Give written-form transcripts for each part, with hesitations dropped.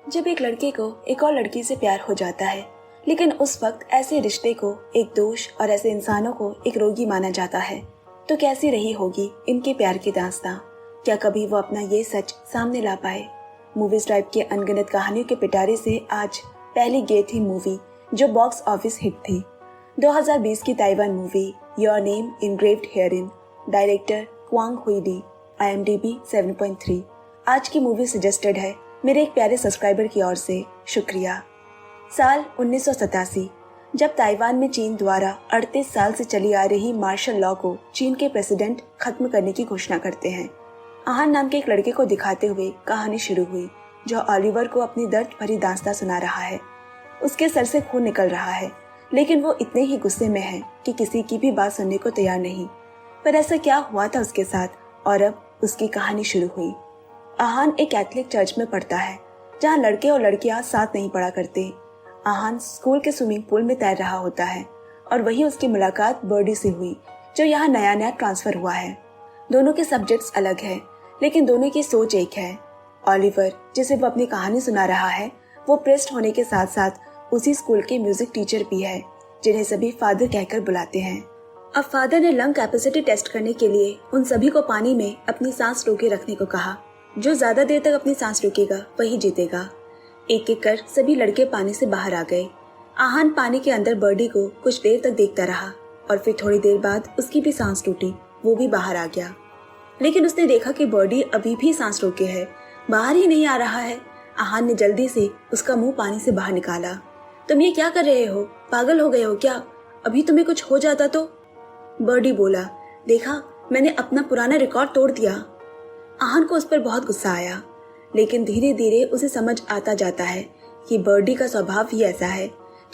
जब एक लड़के को एक और लड़की से प्यार हो जाता है, लेकिन उस वक्त ऐसे रिश्ते को एक दोष और ऐसे इंसानों को एक रोगी माना जाता है, तो कैसी रही होगी इनके प्यार की दास्तां। क्या कभी वो अपना ये सच सामने ला पाए? मूवीज टाइप के अनगिनत कहानियों के पिटारे से आज पहली गे थी मूवी जो बॉक्स ऑफिस हिट थी। 2020 की Taiwan movie your name engraved herein, director Kuang Hui डी, IMDb 7.3। आज की मूवी सजेस्टेड है मेरे एक प्यारे सब्सक्राइबर की ओर से, शुक्रिया। साल 1987, जब ताइवान में चीन द्वारा 38 साल से चली आ रही मार्शल लॉ को चीन के प्रेसिडेंट खत्म करने की घोषणा करते हैं। आहान नाम के एक लड़के को दिखाते हुए कहानी शुरू हुई, जो ऑलिवर को अपनी दर्द भरी दास्तां सुना रहा है। उसके सर से खून निकल रहा है, लेकिन वो इतने ही गुस्से में है कि किसी की भी बात सुनने को तैयार नहीं। पर ऐसा क्या हुआ था उसके साथ, और अब उसकी कहानी शुरू हुई। आहान एक कैथोलिक चर्च में पढ़ता है, जहाँ लड़के और लड़कियां साथ नहीं पढ़ा करते। आहान स्कूल के स्विमिंग पूल में तैर रहा होता है और वही उसकी मुलाकात बर्डी से हुई, जो यहाँ नया नया ट्रांसफर हुआ है। दोनों के सब्जेक्ट्स अलग है, लेकिन दोनों की सोच एक है। ऑलिवर, जिसे वो अपनी कहानी सुना रहा है, वो प्रेस्ट होने के साथ साथ उसी स्कूल के म्यूजिक टीचर भी है, जिन्हें सभी फादर कहकर बुलाते हैं। अब फादर ने लंग कैपेसिटी टेस्ट करने के लिए उन सभी को पानी में अपनी सांस रोके रखने को कहा। जो ज्यादा देर तक अपनी सांस रोकेगा वही जीतेगा। एक एक कर सभी लड़के पानी से बाहर आ गए। आहान पानी के अंदर बर्डी को कुछ देर तक देखता रहा और फिर थोड़ी देर बाद उसकी भी सांस टूटी, वो भी बाहर आ गया। लेकिन उसने देखा कि बर्डी अभी भी सांस रोके है, बाहर ही नहीं आ रहा है। आहान ने जल्दी से उसका मुंह पानी से बाहर निकाला। तुम ये क्या कर रहे हो? पागल हो गए हो क्या? अभी तुम्हें कुछ हो जाता तो? बर्डी बोला, देखा, मैंने अपना पुराना रिकॉर्ड तोड़ दिया। आहान को उस पर बहुत गुस्सा आया, लेकिन धीरे धीरे उसे समझ आता जाता है कि बर्डी का स्वभाव ही ऐसा है,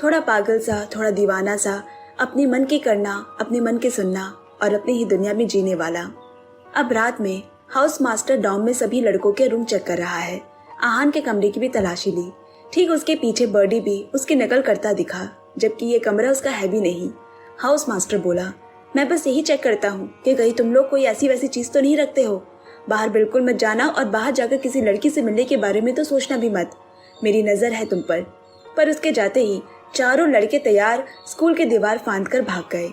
थोड़ा पागल सा, थोड़ा दीवाना सा, अपने मन की करना, अपने मन के सुनना और अपनी ही दुनिया में जीने वाला। अब रात में हाउस मास्टर डॉम में सभी लड़कों के रूम चेक कर रहा है। आहान के कमरे की भी तलाशी ली। ठीक उसके पीछे बर्डी भी उसकी नकल करता दिखा, जबकि ये कमरा उसका है भी नहीं। हाउस मास्टर बोला, मैं बस यही चेक करता हूँ कि कहीं तुम लोग कोई ऐसी वैसी चीज तो नहीं रखते हो। बाहर बिल्कुल मत जाना और बाहर जाकर किसी लड़की से मिलने के बारे में तो सोचना भी मत। मेरी नजर है तुम पर। पर उसके जाते ही चारों लड़के तैयार स्कूल के दीवार फांद कर भाग गए।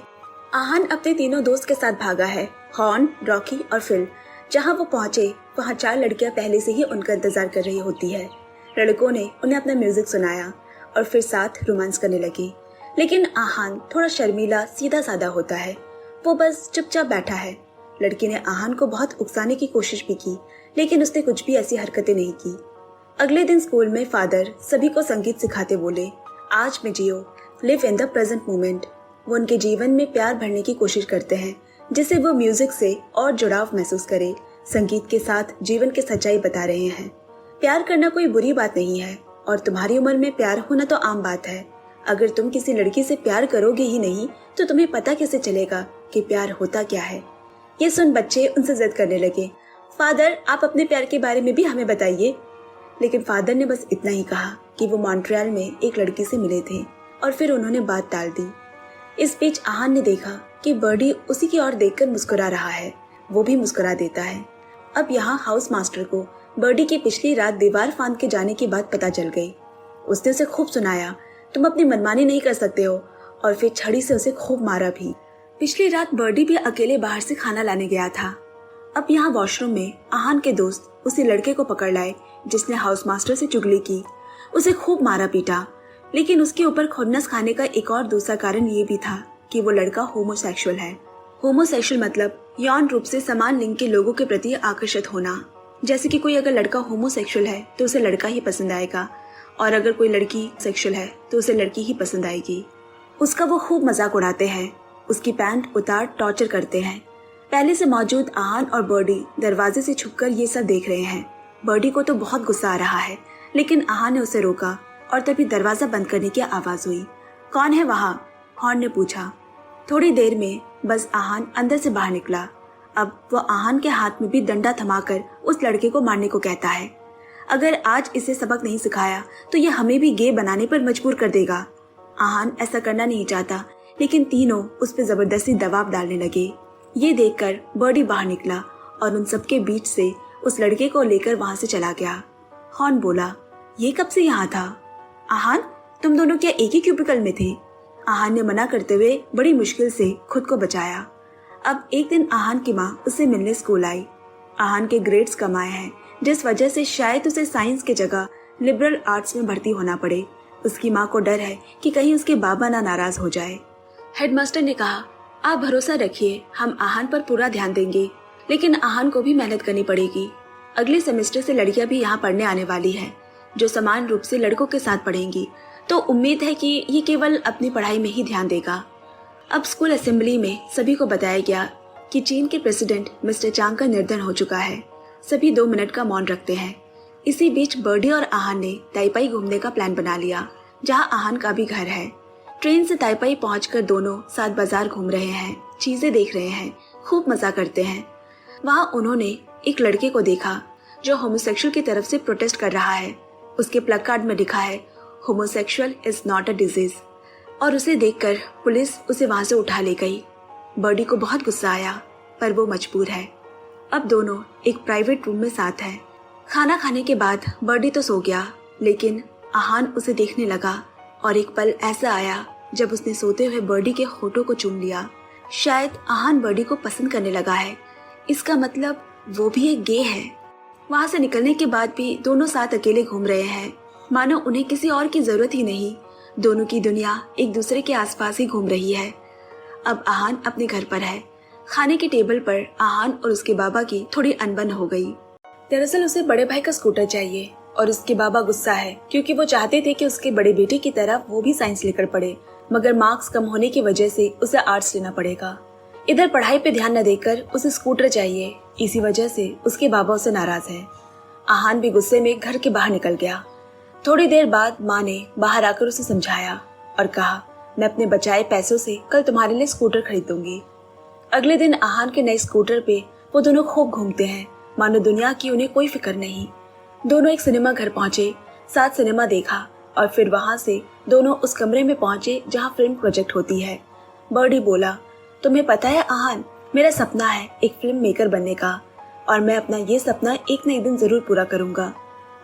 आहान अपने तीनों दोस्त के साथ भागा है, हॉर्न, रॉकी और फिल। जहाँ वो पहुंचे वहाँ 4 लड़कियां पहले से ही उनका इंतजार कर रही होती है। लड़कों ने उन्हें अपना म्यूजिक सुनाया और फिर साथ रोमांस करने लगे। लेकिन आहान थोड़ा शर्मीला, सीधा साधा होता है। वो बस चुपचाप बैठा है। लड़की ने आहान को बहुत उकसाने की कोशिश भी की, लेकिन उसने कुछ भी ऐसी हरकतें नहीं की। अगले दिन स्कूल में फादर सभी को संगीत सिखाते बोले, आज में जियो, live in the present moment. वो उनके जीवन में प्यार भरने की कोशिश करते हैं, जिससे वो म्यूजिक से और जुड़ाव महसूस करे। संगीत के साथ जीवन की सच्चाई बता रहे हैं। प्यार करना कोई बुरी बात नहीं है और तुम्हारी उम्र में प्यार होना तो आम बात है। अगर तुम किसी लड़की से प्यार करोगे ही नहीं तो तुम्हें पता कैसे चलेगा कि प्यार होता क्या है। ये सुन बच्चे उनसे जिद करने लगे, फादर आप अपने प्यार के बारे में भी हमें बताइए। लेकिन फादर ने बस इतना ही कहा कि वो मॉन्ट्रियल में एक लड़की से मिले थे और फिर उन्होंने बात टाल दी। इस बीच आहान ने देखा कि बर्डी उसी की ओर देखकर मुस्कुरा रहा है। वो भी मुस्कुरा देता है। अब यहाँ हाउस मास्टर को बर्डी की पिछली रात दीवार फांद के जाने की बात पता चल गई। उसने उसे खूब सुनाया, तुम अपनी मनमानी नहीं कर सकते हो, और फिर छड़ी से उसे खूब मारा भी। पिछली रात बर्डी भी अकेले बाहर से खाना लाने गया था। अब यहाँ वॉशरूम में आहान के दोस्त उसी लड़के को पकड़ लाए जिसने हाउस मास्टर से चुगली की। उसे खूब मारा पीटा, लेकिन उसके ऊपर खुन्नस खाने का एक और दूसरा कारण ये भी था कि वो लड़का होमोसेक्सुअल है। होमोसेक्सुअल मतलब यौन रूप से समान लिंग के लोगों के प्रति आकर्षित होना। जैसे कि कोई अगर लड़का होमोसेक्सुअल है तो उसे लड़का ही पसंद आएगा, और अगर कोई लड़की सेक्सुअल है तो उसे लड़की ही पसंद आएगी। उसका वो खूब मजाक उड़ाते हैं, उसकी पैंट उतार टॉर्चर करते हैं। पहले से मौजूद आहान और बर्डी दरवाजे से छुपकर ये सब देख रहे हैं। बर्डी को तो बहुत गुस्सा आ रहा है, लेकिन आहान ने उसे रोका और तभी दरवाजा बंद करने की आवाज हुई। कौन है वहाँ? हॉर्न ने पूछा। थोड़ी देर में बस आहान अंदर से बाहर निकला। अब वो आहान के हाथ में भी डंडा थमाकर उस लड़के को मारने को कहता है। अगर आज इसे सबक नहीं सिखाया तो ये हमें भी गे बनाने पर मजबूर कर देगा। आहान ऐसा करना नहीं चाहता, लेकिन तीनों उस पर जबरदस्ती दबाव डालने लगे। ये देखकर बर्डी बाहर निकला और उन सबके बीच से उस लड़के को लेकर वहां से चला गया। हॉर्न बोला, ये कब से यहाँ था? आहान, तुम दोनों क्या एक ही क्यूबिकल में थे? आहान ने मना करते हुए बड़ी मुश्किल से खुद को बचाया। अब एक दिन आहान की माँ उससे मिलने स्कूल आई। आहान के ग्रेड्स कम आए हैं, जिस वजह से शायद उसे साइंस की जगह लिबरल आर्ट्स में भर्ती होना पड़े। उसकी माँ को डर है कि कहीं उसके बाबा ना नाराज हो जाए। हेडमास्टर ने कहा, आप भरोसा रखिए, हम आहान पर पूरा ध्यान देंगे, लेकिन आहान को भी मेहनत करनी पड़ेगी। अगले सेमेस्टर से लड़कियां भी यहाँ पढ़ने आने वाली है, जो समान रूप से लड़कों के साथ पढ़ेंगी, तो उम्मीद है कि ये केवल अपनी पढ़ाई में ही ध्यान देगा। अब स्कूल असेंबली में सभी को बताया गया कि चीन के प्रेसिडेंट मिस्टर चांग का निर्धन हो चुका है। सभी 2 मिनट का मौन रखते हैं। इसी बीच बर्डी और आहान ने ताइपाई घूमने का प्लान बना लिया, जहाँ आहान का भी घर है। ट्रेन से ताइपाई पहुंचकर दोनों साथ बाजार घूम रहे हैं, चीजें देख रहे हैं, खूब मजा करते हैं। वहाँ उन्होंने एक लड़के को देखा जो होमोसेक्सुअल की तरफ से प्रोटेस्ट कर रहा है। उसके प्लग कार्ड में लिखा है, homosexual is not a disease. और उसे देखकर पुलिस उसे वहां से उठा ले गई। बर्डी को बहुत गुस्सा आया, पर वो मजबूर है। अब दोनों एक प्राइवेट रूम में साथ हैं। खाना खाने के बाद बर्डी तो सो गया, लेकिन आहान उसे देखने लगा और एक पल ऐसा आया जब उसने सोते हुए बर्डी के होठों को चूम लिया। शायद आहान बर्डी को पसंद करने लगा है। इसका मतलब वो भी एक गे है। वहां से निकलने के बाद भी दोनों साथ अकेले घूम रहे हैं, मानो उन्हें किसी और की जरूरत ही नहीं। दोनों की दुनिया एक दूसरे के आसपास ही घूम रही है। अब आहान अपने घर पर है। खाने के टेबल पर आहान और उसके बाबा की थोड़ी अनबन हो गई। दरअसल उसे बड़े भाई का स्कूटर चाहिए और उसके बाबा गुस्सा है, क्योंकि वो चाहते थे कि उसके बड़े बेटे की तरह वो भी साइंस लेकर पढ़े, मगर मार्क्स कम होने की वजह से उसे आर्ट्स लेना पड़ेगा। इधर पढ़ाई पे ध्यान न देकर उसे स्कूटर चाहिए, इसी वजह से उसके बाबा उसे नाराज है। आहान भी गुस्से में घर के बाहर निकल गया। थोड़ी देर बाद माँ ने बाहर आकर उसे समझाया और कहा, मैं अपने बचाए पैसों से कल तुम्हारे लिए स्कूटर खरीद दूंगी। अगले दिन आहान के नए स्कूटर पे वो दोनों खूब घूमते हैं, मानो दुनिया की उन्हें कोई फिक्र नहीं। दोनों एक सिनेमा घर पहुंचे, साथ सिनेमा देखा और फिर वहां से दोनों उस कमरे में पहुंचे जहां फिल्म प्रोजेक्ट होती है। बर्डी बोला, तुम्हें पता है आहान, मेरा सपना है एक फिल्म मेकर बनने का, और मैं अपना ये सपना एक न एक दिन जरूर पूरा करूंगा।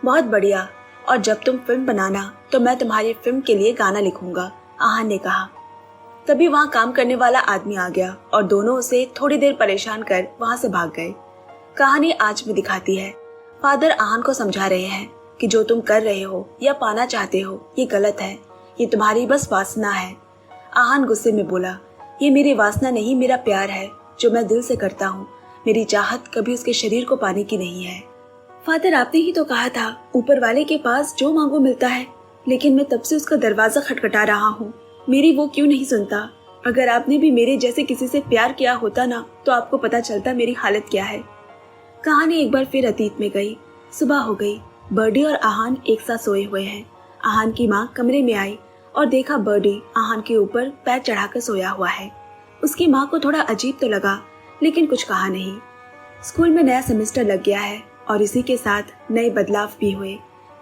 बहुत बढ़िया, और जब तुम फिल्म बनाना तो मैं तुम्हारी फिल्म के लिए गाना लिखूंगा, आहान ने कहा। तभी वहाँ काम करने वाला आदमी आ गया और दोनों उसे थोड़ी देर परेशान कर वहाँ से भाग गए। कहानी आज भी दिखाती है, फादर आहान को समझा रहे हैं कि जो तुम कर रहे हो या पाना चाहते हो ये गलत है, ये तुम्हारी बस वासना है। आहान गुस्से में बोला, ये मेरी वासना नहीं, मेरा प्यार है जो मैं दिल से करता हूँ। मेरी चाहत कभी उसके शरीर को पाने की नहीं है। फादर, आपने ही तो कहा था ऊपर वाले के पास जो मांगो मिलता है, लेकिन मैं तब से उसका दरवाजा खटखटा रहा हूँ, मेरी वो क्यों नहीं सुनता। अगर आपने भी मेरे जैसे किसी से प्यार किया होता ना, तो आपको पता चलता मेरी हालत क्या है। कहानी एक बार फिर अतीत में गई। सुबह हो गई। बर्डी और आहान एक साथ सोए हुए हैं। आहान की माँ कमरे में आई और देखा बर्डी आहान के ऊपर पैर चढ़ाकर सोया हुआ है। उसकी माँ को थोड़ा अजीब तो लगा, लेकिन कुछ कहा नहीं। स्कूल में नया सेमेस्टर लग गया है और इसी के साथ नए बदलाव भी हुए।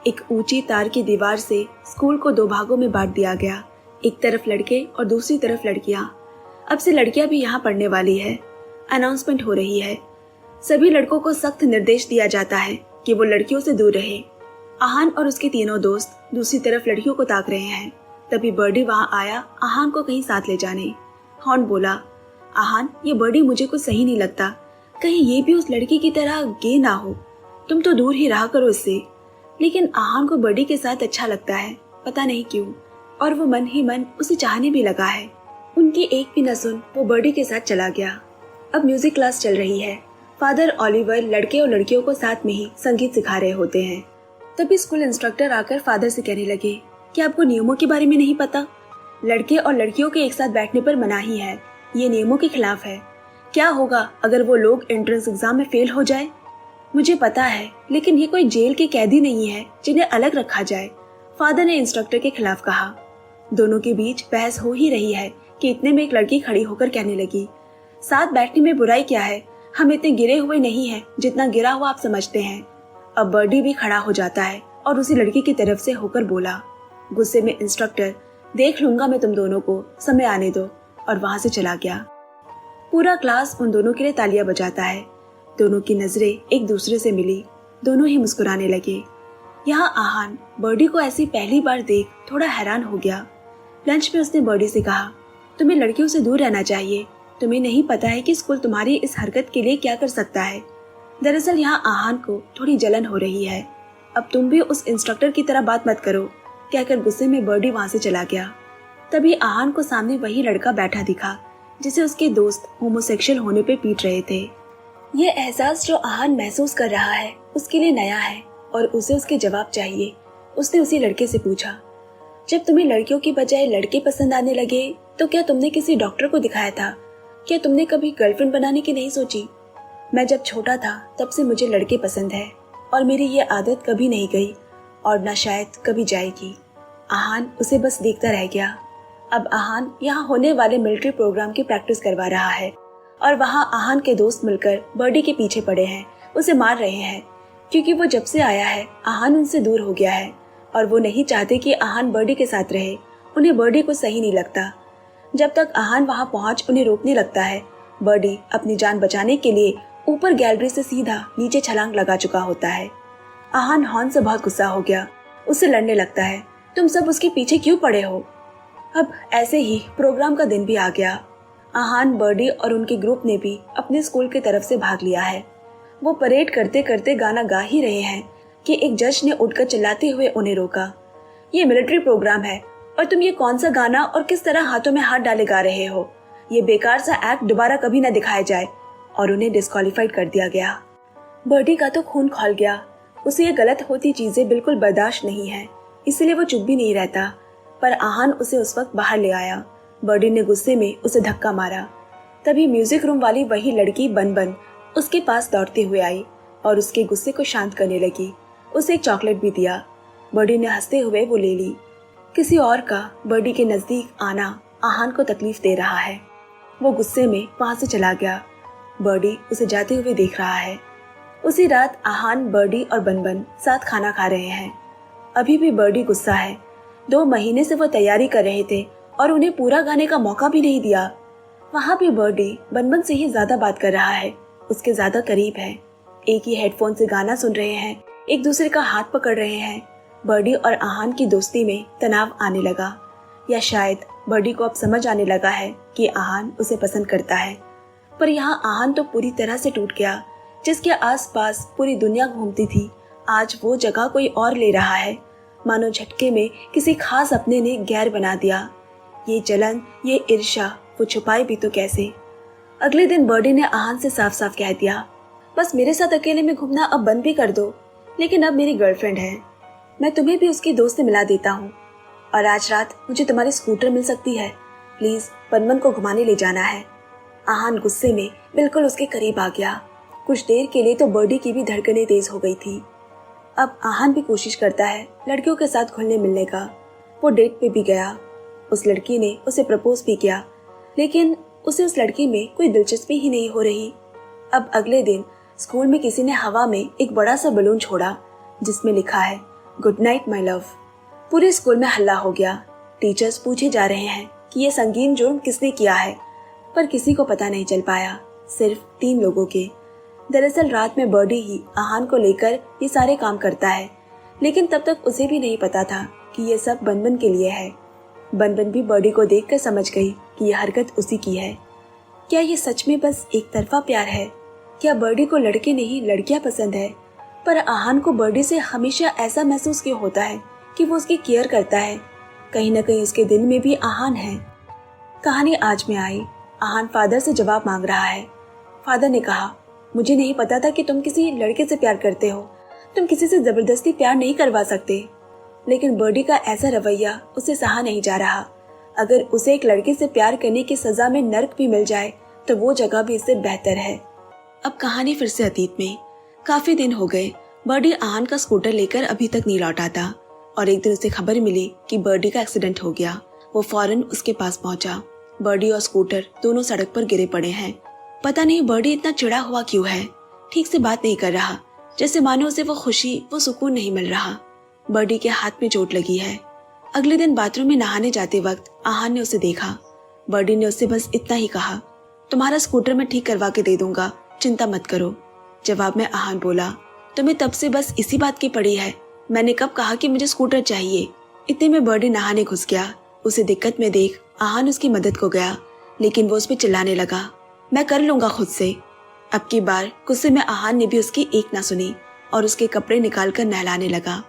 एक ऊंची तार की दीवार से स्कूल को 2 भागों में बांट दिया गया, एक तरफ लड़के और दूसरी तरफ लड़कियां। अब से लड़कियां भी यहाँ पढ़ने वाली है। अनाउंसमेंट हो रही है। सभी लड़कों को सख्त निर्देश दिया जाता है कि वो लड़कियों से दूर रहे। आहान और उसके तीनों दोस्त दूसरी तरफ लड़कियों को ताक रहे हैं। तभी बर्डी वहाँ आया आहान को कहीं साथ ले जाने। हॉर्न बोला, आहान, ये बर्डी मुझे कुछ सही नहीं लगता, कहीं ये भी उस लड़की की तरह गे ना हो, तुम तो दूर ही रहा करो इससे। लेकिन आहान को बर्डी के साथ अच्छा लगता है, पता नहीं क्यों, और वो मन ही मन उसे चाहने भी लगा है। उनकी एक भी न सुन वो बर्डी के साथ चला गया। अब म्यूजिक क्लास चल रही है। फादर ओलिवर लड़के और लड़कियों को साथ में ही संगीत सिखा रहे होते हैं। तभी स्कूल इंस्ट्रक्टर आकर फादर से कहने लगे कि आपको नियमों के बारे में नहीं पता, लड़के और लड़कियों के एक साथ बैठने पर मनाही है, ये नियमों के खिलाफ है। क्या होगा अगर वो लोग एंट्रेंस एग्जाम में फेल हो जाए? मुझे पता है, लेकिन ये कोई जेल के कैदी नहीं है जिन्हें अलग रखा जाए, फादर ने इंस्ट्रक्टर के खिलाफ कहा। दोनों के बीच बहस हो ही रही है कि इतने में एक लड़की खड़ी होकर कहने लगी, साथ बैठने में बुराई क्या है, हम इतने गिरे हुए नहीं हैं जितना गिरा हुआ आप समझते हैं। अब बर्डी भी खड़ा हो जाता है और उसी लड़की की तरफ से होकर बोला। गुस्से में इंस्ट्रक्टर, देख लूंगा मैं तुम दोनों को, समय आने दो, और वहां से चला गया। पूरा क्लास उन दोनों के लिए तालियां बजाता है। दोनों की नजरें एक दूसरे से मिली, दोनों ही मुस्कुराने लगे। यहाँ आहान बर्डी को ऐसी पहली बार देख थोड़ा हैरान हो गया। लंच में उसने बर्डी से कहा, तुम्हें लड़कियों से दूर रहना चाहिए। तुम्हें नहीं पता है कि स्कूल तुम्हारी इस हरकत के लिए क्या कर सकता है। दरअसल यहाँ आहान को थोड़ी जलन हो रही है। अब तुम भी उस इंस्ट्रक्टर की तरह बात मत करो, कहकर गुस्से में बर्डी वहां से चला गया। तभी आहान को सामने वही लड़का बैठा दिखा जिसे उसके दोस्त होमोसेक्सुअल होने पे पीट रहे थे। ये एहसास जो आहान महसूस कर रहा है उसके लिए नया है और उसे उसके जवाब चाहिए। उसने उसी लड़के से पूछा, जब तुम्हें लड़कियों की बजाय लड़के पसंद आने लगे तो क्या तुमने किसी डॉक्टर को दिखाया था? क्या तुमने कभी गर्लफ्रेंड बनाने की नहीं सोची? मैं जब छोटा था तब से मुझे लड़के पसंद है और मेरी ये आदत कभी नहीं गई और ना शायद कभी जाएगी। आहान उसे बस देखता रह गया। अब आहान यहाँ होने वाले मिलिट्री प्रोग्राम की प्रैक्टिस करवा रहा है और वहाँ आहान के दोस्त मिलकर बर्डी के पीछे पड़े हैं, उसे मार रहे हैं क्योंकि वो जब से आया है आहान उनसे दूर हो गया है और वो नहीं चाहते कि आहान बर्डी के साथ रहे। उन्हें बर्डी को सही नहीं लगता। जब तक आहान वहां पहुंच उन्हें रोकने लगता है, बर्डी अपनी जान बचाने के लिए ऊपर गैलरी से सीधा नीचे छलांग लगा चुका होता है। आहान हॉर्न से बहुत गुस्सा हो गया, उससे लड़ने लगता है, तुम सब उसके पीछे क्यों पड़े हो? अब ऐसे ही प्रोग्राम का दिन भी आ गया। आहान, बर्डी और उनके ग्रुप ने भी अपने स्कूल की तरफ से भाग लिया है। वो परेड करते करते गाना गा ही रहे हैं कि एक जज ने उठकर चिल्लाते हुए उन्हें रोका, ये मिलिट्री प्रोग्राम है और तुम ये कौन सा गाना और किस तरह हाथों में हाथ डाले गा रहे हो? ये बेकार सा एक्ट दोबारा कभी न दिखाया जाए। और उन्हें डिस्क्वालीफाइड कर दिया गया। बर्डी का तो खून खौल गया। उसे ये गलत होती चीजें बिल्कुल बर्दाश्त नहीं है, इसलिए वो चुप भी नहीं रहता। पर आहान उसे उस वक्त बाहर ले आया। बर्डी ने गुस्से में उसे धक्का मारा। तभी म्यूजिक रूम वाली वही लड़की बन उसके पास दौड़ते हुए आई और उसके गुस्से को शांत करने लगी। उसे एक चॉकलेट भी दिया। बर्डी ने हंसते हुए वो ले ली। किसी और का बर्डी के नजदीक आना आहान को तकलीफ दे रहा है। वो गुस्से में वहां से चला गया। बर्डी उसे जाते हुए देख रहा है। उसी रात आहान, बर्डी और बन साथ खाना खा रहे हैं। अभी भी बर्डी गुस्सा है। 2 महीने से वो तैयारी कर रहे थे और उन्हें पूरा गाने का मौका भी नहीं दिया। वहां भी बर्डी बन से ही ज्यादा बात कर रहा है, उसके ज्यादा करीब है। एक ही हेडफोन से गाना सुन रहे हैं, एक दूसरे का हाथ पकड़ रहे हैं। बर्डी और आहान की दोस्ती में तनाव आने लगा, या शायद बर्डी को अब समझ आने लगा है कि आहान उसे पसंद करता है। पर यहाँ आहान तो पूरी तरह से टूट गया। जिसके आसपास पूरी दुनिया घूमती थी, आज वो जगह कोई और ले रहा है। मानो झटके में किसी खास अपने ने गैर बना दिया। ये जलन, ये ईर्ष्या वो छुपाए भी तो कैसे। अगले दिन बर्डी ने आहान से साफ साफ कह दिया, बस मेरे साथ अकेले में घूमना अब बंद भी कर दो। लेकिन अब मेरी गर्लफ्रेंड है, मैं तुम्हें भी उसकी दोस्त से मिला देता हूँ और आज रात मुझे तुम्हारी स्कूटर मिल सकती है। प्लीज बन को घुमाने ले जाना है। आहान गुस्से में बिल्कुल उसके करीब आ गया। कुछ देर के लिए तो बर्डी की भी धड़कनें तेज हो गई थी। अब आहान भी कोशिश करता है लड़कियों के साथ घुलने मिलने का। वो डेट पे भी गया। उस लड़की ने उसे प्रपोज भी किया, लेकिन उसे उस लड़की में कोई दिलचस्पी ही नहीं हो रही। अब अगले दिन स्कूल में किसी ने हवा में एक बड़ा सा बलून छोड़ा जिसमें लिखा है, गुड नाइट माई लव। पूरे स्कूल में हल्ला हो गया। टीचर्स पूछे जा रहे हैं कि ये संगीन जुर्म किसने किया है, पर किसी को पता नहीं चल पाया, सिर्फ 3 लोगों के। दरअसल रात में बर्डी ही आहान को लेकर ये सारे काम करता है, लेकिन तब तक उसे भी नहीं पता था कि ये सब बन के लिए है। बन भी बर्डी को देखकर समझ गई कि यह हरकत उसी की है। क्या ये सच में बस एक तरफा प्यार है? क्या बर्डी को लड़के नहीं लड़कियां पसंद है? पर आहान को बर्डी से हमेशा ऐसा महसूस क्यों होता है कि वो उसकी केयर करता है? कहीं न कहीं उसके दिल में भी आहान है। कहानी आज में आई। आहान फादर से जवाब मांग रहा है। फादर ने कहा, मुझे नहीं पता था कि तुम किसी लड़के से प्यार करते हो। तुम किसी से जबरदस्ती प्यार नहीं करवा सकते। लेकिन बर्डी का ऐसा रवैया उसे सहा नहीं जा रहा। अगर उसे एक लड़के से प्यार करने की सजा में नर्क भी मिल जाए तो वो जगह भी इससे बेहतर है। अब कहानी फिर से अतीत में। काफी दिन हो गए बर्डी आहान का स्कूटर लेकर अभी तक नहीं लौटा था और एक दिन उसे खबर मिली कि बर्डी का एक्सीडेंट हो गया। वो फौरन उसके पास पहुंचा। बर्डी और स्कूटर दोनों सड़क पर गिरे पड़े हैं। पता नहीं बर्डी इतना चिढ़ा हुआ क्यों है। ठीक से बात नहीं कर रहा, जैसे मानो उसे वो खुशी, वो सुकून नहीं मिल रहा। बर्डी के हाथ में चोट लगी है। अगले दिन बाथरूम में नहाने जाते वक्त आहान ने उसे देखा। बर्डी ने उससे बस इतना ही कहा, तुम्हारा स्कूटर मैं ठीक करवा के दे दूंगा, चिंता मत करो। जवाब में आहान बोला, तुम्हें तब से बस इसी बात की पड़ी है मैंने कब कहा कि मुझे स्कूटर चाहिए। इतने में बर्डी नहाने घुस गया। उसे दिक्कत में देख आहान उसकी मदद को गया, लेकिन वो उस पर चिल्लाने लगा, मैं कर लूंगा खुद से। अब की बार गुस्से में आहान ने भी उसकी एक ना सुनी और उसके कपड़े निकालकर नहलाने लगा।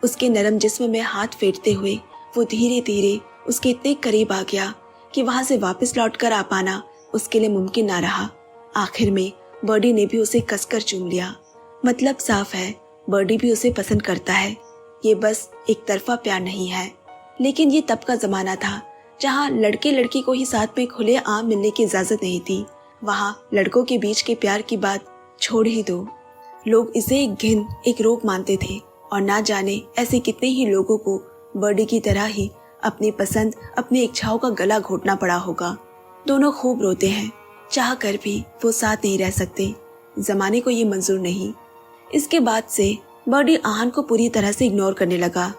उसके नरम जिस्म में हाथ फेरते हुए वो धीरे धीरे उसके इतने करीब आ गया कि वहां से वापस लौटकर आ पाना उसके लिए मुमकिन ना रहा। आखिर में बर्डी ने भी उसे कसकर चूम लिया। मतलब साफ है, बर्डी भी उसे पसंद करता है। ये बस एक तरफा प्यार नहीं है। लेकिन ये तब का जमाना था जहाँ लड़के लड़की को ही साथ में खुले आम मिलने की इजाजत नहीं थी। वहाँ लड़कों के बीच के प्यार की बात छोड़ ही दो, लोग इसे एक घिन, एक रोग मानते थे। और ना जाने ऐसे कितने ही लोगों को बर्डी की तरह ही अपनी पसंद, अपनी इच्छाओं का गला घोटना पड़ा होगा। दोनों खूब रोते हैं, चाह कर भी वो साथ नहीं रह सकते। जमाने को ये मंजूर नहीं। इसके बाद से बर्डी आहान को पूरी तरह से इग्नोर करने लगा।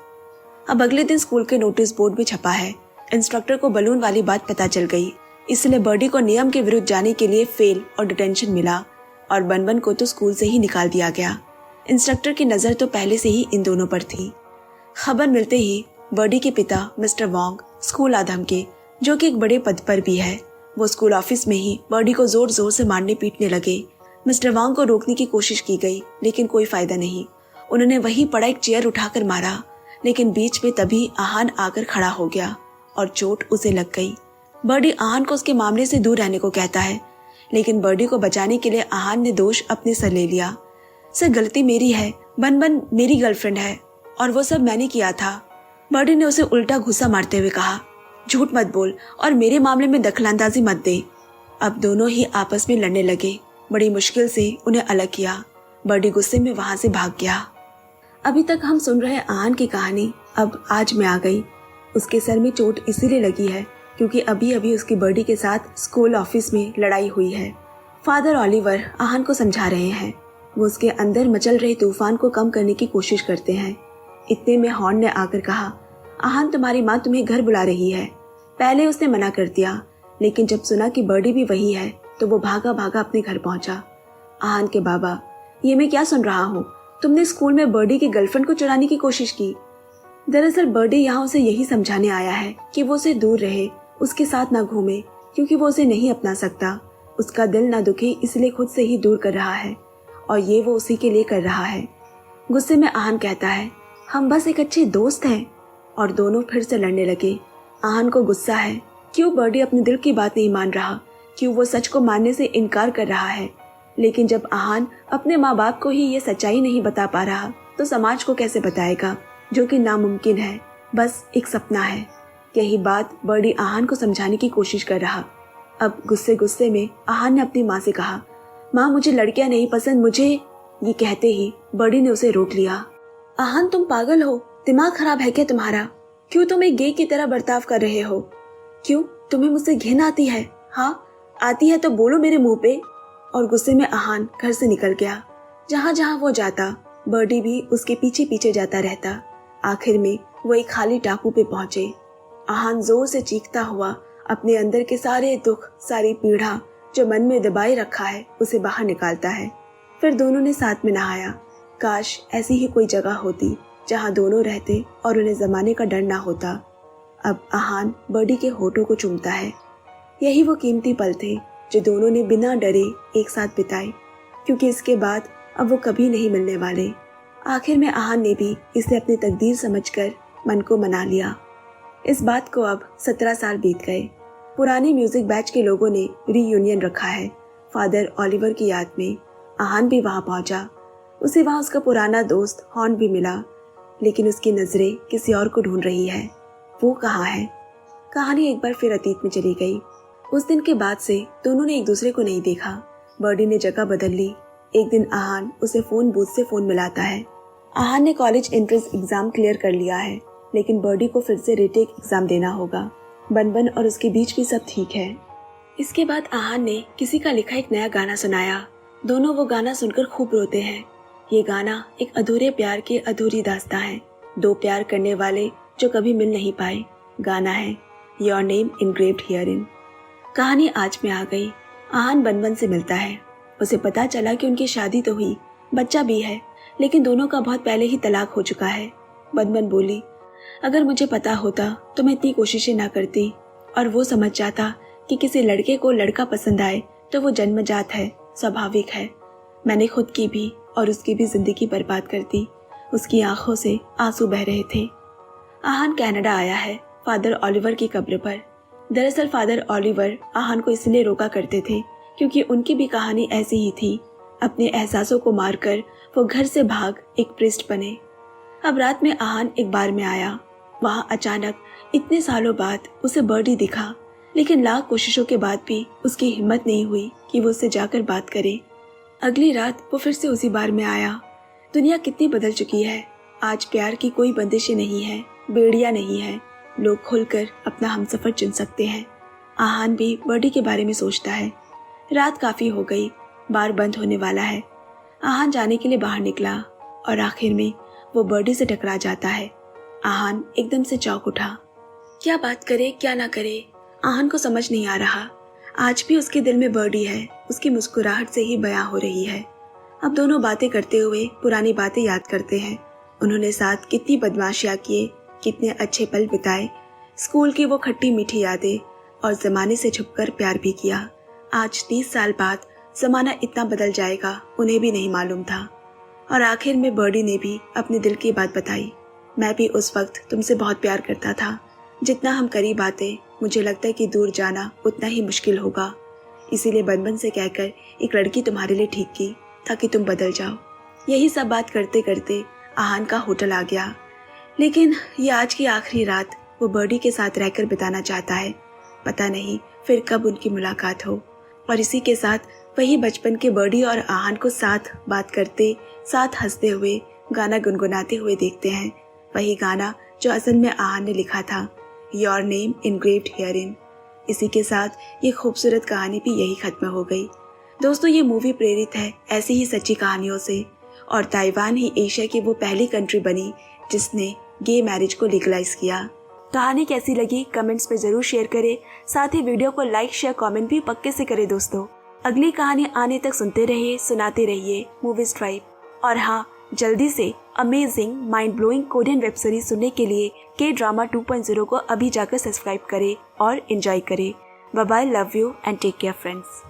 अब अगले दिन स्कूल के नोटिस बोर्ड में छपा है। इंस्ट्रक्टर को बलून वाली बात पता चल गई, इसलिए बर्डी को नियम के विरुद्ध जाने के लिए फेल और डिटेंशन मिला और बनबन को तो स्कूल से ही निकाल दिया गया। इंस्ट्रक्टर की नजर तो पहले से ही इन दोनों पर थी। खबर मिलते ही बर्डी के पिता मिस्टर वोंग स्कूल आधम के, जो कि एक बड़े पद पर भी है, वो स्कूल ऑफिस में ही बर्डी को जोर जोर से मारने पीटने लगे। मिस्टर वोंग को रोकने की कोशिश की गई, लेकिन कोई फायदा नहीं। उन्होंने वहीं पड़ा एक चेयर उठाकर मारा, लेकिन बीच में तभी आहान आकर खड़ा हो गया और चोट उसे लग गई। बर्डी आहान को उसके मामले से दूर रहने को कहता है, लेकिन बर्डी को बचाने के लिए आहान ने दोष अपने सर ले लिया। सर, गलती मेरी है, बनबन मेरी गर्लफ्रेंड है और वो सब मैंने किया था। बर्डी ने उसे उल्टा गुस्सा मारते हुए कहा, झूठ मत बोल और मेरे मामले में दखलंदाजी मत दे। अब दोनों ही आपस में लड़ने लगे। बड़ी मुश्किल से उन्हें अलग किया। बर्डी गुस्से में वहां से भाग गया। अभी तक हम सुन रहे आहान की कहानी अब आज में आ गई। उसके सर में चोट इसीलिए लगी है क्योंकि अभी अभी उसकी बर्डी के साथ स्कूल ऑफिस में लड़ाई हुई है। फादर ओलिवर आहान को समझा रहे हैं। वो उसके अंदर मचल रहे तूफान को कम करने की कोशिश करते हैं। इतने में हॉर्न ने आकर कहा, आहान, तुम्हारी माँ तुम्हें घर बुला रही है। पहले उसने मना कर दिया, लेकिन जब सुना कि बर्डी भी वही है तो वो भागा भागा अपने घर पहुंचा। आहान के बाबा, ये मैं क्या सुन रहा हूँ? तुमने स्कूल में बर्डी की गर्लफ्रेंड को चुराने की कोशिश की। दरअसल बर्डी यहाँ उसे यही समझाने आया है कि वो उसे दूर रहे, उसके साथ ना घूमे, क्योंकि वो उसे नहीं अपना सकता। उसका दिल ना दुखे इसलिए खुद से ही दूर कर रहा है और ये वो उसी के लिए कर रहा है। गुस्से में आहान कहता है, हम बस एक अच्छे दोस्त हैं। और दोनों फिर से लड़ने लगे। आहान को गुस्सा है, क्यों बर्डी अपने दिल की बात नहीं मान रहा, क्यों वो सच को मानने से इनकार कर रहा है। लेकिन जब आहान अपने माँ बाप को ही ये सच्चाई नहीं बता पा रहा तो समाज को कैसे बताएगा, जो कि नामुमकिन है, बस एक सपना है। यही बात बर्डी आहान को समझाने की कोशिश कर रहा। अब गुस्से गुस्से में आहान ने अपनी माँ से कहा, माँ, मुझे लड़कियां नहीं पसंद, मुझे। ये कहते ही बर्डी ने उसे रोक लिया। आहान, तुम पागल हो, दिमाग खराब है क्या तुम्हारा? क्यों तुम एक गे की तरह बर्ताव कर रहे हो? क्यों तुम्हें मुझसे घिन आती है? हाँ आती है तो बोलो मेरे मुंह पे। और गुस्से में आहान घर से निकल गया। जहाँ जहाँ वो जाता बर्डी भी उसके पीछे पीछे जाता रहता। आखिर में वो एक खाली टापू पे पहुंचे। आहान जोर से चीखता हुआ अपने अंदर के सारे दुख, सारी पीड़ा जो मन में दबाए रखा है उसे बाहर निकालता है। फिर दोनों ने साथ में नहाया। काश ऐसी ही कोई जगह होती जहाँ दोनों रहते और उन्हें जमाने का डर ना होता। अब आहान बर्डी के होठों को चूमता है। यही वो कीमती पल थे जो दोनों ने बिना डरे एक साथ बिताए, क्योंकि इसके बाद अब वो कभी नहीं मिलने वाले। आखिर में आहान ने भी इसे अपनी तकदीर समझकर मन को मना लिया। इस बात को अब 17 साल बीत गए। पुराने म्यूजिक बैच के लोगों ने रीयूनियन रखा है फादर ओलिवर की याद में। आहान भी वहां पहुंचा। उसे वहां उसका पुराना दोस्त हॉर्न भी मिला, लेकिन उसकी नजरें किसी और को ढूंढ रही है। वो कहाँ है? कहानी एक बार फिर अतीत में चली गई। उस दिन के बाद से दोनों ने एक दूसरे को नहीं देखा। बर्डी ने जगह बदल ली। एक दिन आहान उसे फोन बूथ से फोन मिलाता है। आहान ने कॉलेज एंट्रेंस एग्जाम क्लियर कर लिया है, लेकिन बर्डी को फिर से रीटेक एग्जाम देना होगा। बनबन और उसके बीच भी सब ठीक है। इसके बाद आहान ने किसी का लिखा एक नया गाना सुनाया। दोनों वो गाना सुनकर खूब रोते हैं। ये गाना एक अधूरे प्यार की अधूरी दास्तां है। दो प्यार करने वाले जो कभी मिल नहीं पाए। गाना है योर नेम इनग्रेव्ड हियरिन। कहानी आज में आ गई। आहान बनबन से मिलता है। उसे पता चला कि उनकी शादी तो हुई, बच्चा भी है, लेकिन दोनों का बहुत पहले ही तलाक हो चुका है। बनबन बोली, अगर मुझे पता होता तो मैं इतनी कोशिशें ना करती और वो समझ जाता कि किसी लड़के को लड़का पसंद आए तो वो जन्मजात है, स्वाभाविक है। मैंने खुद की भी और उसकी भी जिंदगी बर्बाद कर दी। उसकी आंखों से आंसू बह रहे थे। आहान कनाडा आया है फादर ओलिवर की कब्र पर। दरअसल फादर ओलिवर आहान को इसलिए रोका करते थे क्योंकि उनकी भी कहानी ऐसी ही थी। अपने एहसासों को मारकर वो घर से भाग एक प्रिस्ट बने। अब रात में आहान एक बार में आया। वहाँ अचानक इतने सालों बाद उसे बर्डी दिखा, लेकिन लाख कोशिशों के बाद भी उसकी हिम्मत नहीं हुई कि वो उससे जाकर बात करे। अगली रात वो फिर से उसी बार में आया। दुनिया कितनी बदल चुकी है। आज प्यार की कोई बंदिशें नहीं है, बेड़ियां नहीं है। लोग खुलकर अपना हमसफर चुन सकते हैं। आहान भी बर्डी के बारे में सोचता है। रात काफी हो गई, बार बंद होने वाला है। आहान जाने के लिए बाहर निकला और आखिर में वो बर्डी से टकरा जाता है। आहान एकदम से चौंक उठा। क्या बात करे क्या ना करे, आहान को समझ नहीं आ रहा। आज भी उसके दिल में बर्डी है, उसकी मुस्कुराहट से ही बयां हो रही है। अब दोनों बातें करते हुए पुरानी बातें याद करते हैं। उन्होंने साथ कितनी बदमाशियां किए, कितने अच्छे पल बिताए, स्कूल की वो खट्टी मीठी यादें, और जमाने से छुपकर प्यार भी किया। आज 30 साल बाद जमाना इतना बदल जाएगा उन्हें भी नहीं मालूम था। और आखिर में बर्डी ने भी अपने दिल की बात बताई। मैं भी उस वक्त तुमसे बहुत प्यार करता था। जितना हम करीब आते मुझे लगता है कि दूर जाना उतना ही मुश्किल होगा। इसीलिए बनबन से कहकर एक लड़की तुम्हारे लिए ठीक की ताकि तुम बदल जाओ। यही सब बात करते करते आहान का होटल आ गया। लेकिन ये आज की आखिरी रात वो बर्डी के साथ रहकर बिताना चाहता है। पता नहीं फिर कब उनकी मुलाकात हो। और इसी के साथ वही बचपन के बर्डी और आहान को साथ बात करते, साथ हंसते हुए, गाना गुनगुनाते हुए देखते हैं। वही गाना जो असल में आहान ने लिखा था, योर नेम इनग्रेव्ड हियरिन। इसी के साथ ये खूबसूरत कहानी भी यही खत्म हो गई। दोस्तों, ये मूवी प्रेरित है ऐसी ही सच्ची कहानियों से, और ताइवान ही एशिया की वो पहली कंट्री बनी जिसने गे मैरिज को लीगलाइज किया। कहानी कैसी लगी कमेंट्स में जरूर शेयर करें। साथ ही वीडियो को लाइक शेयर कमेंट भी पक्के से करें। दोस्तों, अगली कहानी आने तक सुनते रहिए, सुनाते रहिए मूवीज ट्राइब। और हाँ, जल्दी से amazing mind blowing Korean web series सुनने के लिए के ड्रामा 2.0 को अभी जाकर सब्सक्राइब करें और एंजॉय करें। Bye bye, love you and take care friends.